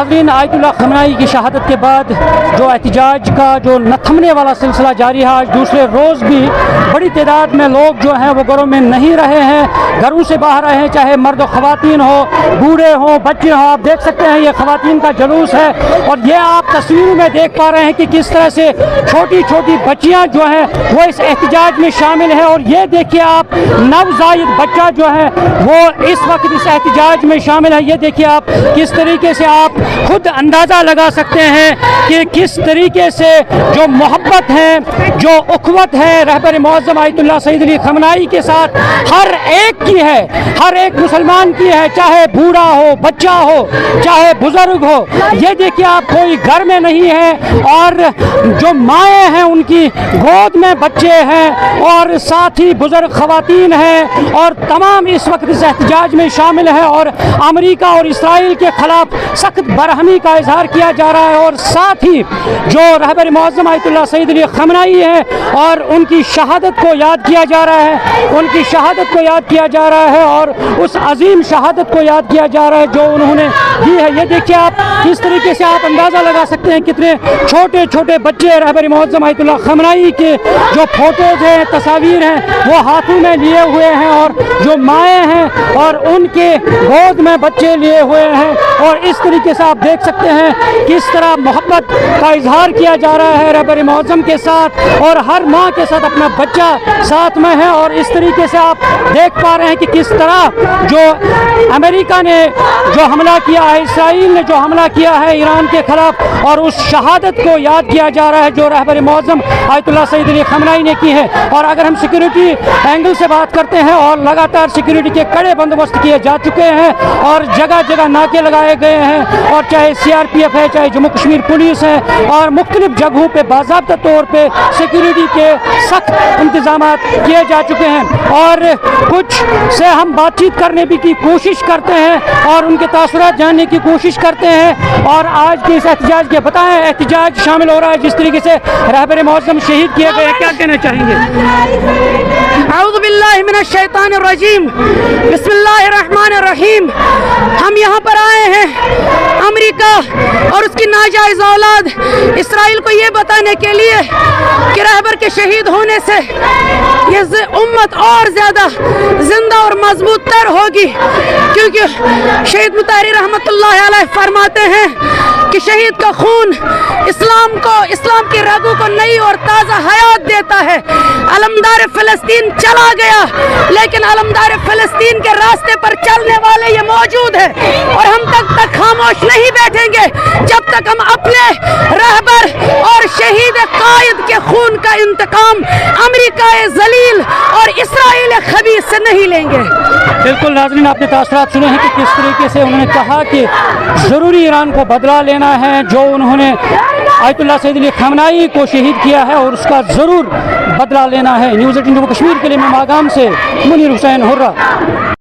नाज़रीन, आयतुल्लाह खमनाई की शहादत के बाद जो एहतजाज का जो न थमने वाला सिलसिला जारी है, आज दूसरे रोज़ भी बड़ी तादाद में लोग जो हैं वो घरों में नहीं रहे हैं, घरों से बाहर रहे हैं, चाहे मर्द ख़वातीन हो, बूढ़े हों, बच्चे हों। आप देख सकते हैं ये ख़वातीन का जुलूस है और ये आप तस्वीरों में देख पा रहे हैं कि किस तरह से छोटी छोटी बच्चियाँ जो हैं वो इस एहतजाज में शामिल हैं। और ये देखिए आप, नवजायद बच्चा जो है वो इस वक्त इस एहतजाज में शामिल है। ये देखिए आप किस तरीके से आप खुद अंदाज़ा लगा सकते हैं कि किस तरीके से जो मोहब्बत है, जो उखवत है रहबर मुअज़्ज़म आयतुल्लाह सैयद अली खमनाई के साथ हर एक की है, हर एक मुसलमान की है, चाहे बूढ़ा हो, बच्चा हो, चाहे बुजुर्ग हो। ये देखिए आप, कोई घर में नहीं है और जो माएँ हैं उनकी गोद में बच्चे हैं और साथ ही बुजुर्ग ख़वातीन हैं और तमाम इस वक्त इस एहतजाज में शामिल है। और अमेरिका और इसराइल के ख़िलाफ़ सख्त बरहमी का इजहार किया जा रहा है और साथ ही जो रहबर मुअज़्ज़म आयतुल्लाह सैयद अली खमनाई है और उनकी शहादत को याद किया जा रहा है, उनकी शहादत को याद किया जा रहा है और उस अजीम शहादत को याद किया जा रहा है जो उन्होंने दी है। ये देखिए आप, किस तरीके से आप अंदाज़ा लगा सकते हैं कितने छोटे छोटे बच्चे रहबर मुअज़्ज़म आयतुल्लाह खमनाई के जो फ़ोटोज़ हैं, तस्वीर हैं, वो हाथों में लिए हुए हैं और जो माएँ हैं और उनके गोद में बच्चे लिए हुए हैं। और इस तरीके से आप देख सकते हैं किस तरह मोहब्बत का इजहार किया जा रहा है रहबर मुअज़्ज़म के साथ और हर माँ के साथ अपना बच्चा साथ में है। और इस तरीके से आप देख पा रहे हैं कि किस तरह जो अमेरिका ने जो हमला किया है, इसराइल ने जो हमला किया है ईरान के खिलाफ, और उस शहादत को याद किया जा रहा है जो रहबर मुअज़्ज़म आयतुल्लाह सैयद अली खमनाई ने की है। और अगर हम सिक्योरिटी एंगल से बात करते हैं, और लगातार सिक्योरिटी के कड़े बंदोबस्त किए जा चुके हैं और जगह जगह नाके लगाए गए हैं, और चाहे CRPF है, चाहे जम्मू कश्मीर पुलिस है, और मुख्तलिफ जगहों पे बाज़ाब्ता तौर पे सिक्योरिटी के सख्त इंतजाम किए जा चुके हैं। और कुछ से हम बातचीत करने की कोशिश करते हैं और उनके तासुरात जानने की कोशिश करते हैं। और आज के इस एहतजाज के बताएं, एहतजाज शामिल हो रहा है जिस तरीके से रहबर मुअज़्ज़म शहीद किए गए, क्या कहना चाहेंगे? औज़ु बिल्लाहि मिनश शैतानिर रजीम, बिस्मिल्लाहिर रहमानिर रहीम। हम यहाँ पर आए हैं अमेरिका और उसकी नाजायज़ औलाद इसराइल को ये बताने के लिए कि रहबर के शहीद होने से ये उम्मत और ज़्यादा जिंदा और मजबूत तर होगी, क्योंकि शहीद मुताहरी रहमतुल्लाह अलैह फरमाते हैं कि शहीद का खून इस्लाम की रगों को नई और ताज़ा हयात देता है। अलमदार फ़लस्तीन चला गया, लेकिन अलमदार फ़लस्तीन के रास्ते पर चलने वाले ये मौजूद है और हम तक खामोश नहीं बैठेंगे जब तक हम अपने रहबर और शहीद कायद के खून का इंतकाम अमेरिका ज़लील और इसराइल खबीस से नहीं लेंगे। बिल्कुल नाज़रीन, आपने तासुरात सुने हैं कि किस तरीके से उन्होंने कहा कि ज़रूरी ईरान को बदला लेना है जो उन्होंने आयतुल्लाह सैयद अली खमनाई को शहीद किया है और उसका ज़रूर बदला लेना है। न्यूज़ 18 जम्मू कश्मीर के लिए मैं मागाम से मुनीर हुसैन हुर्रा।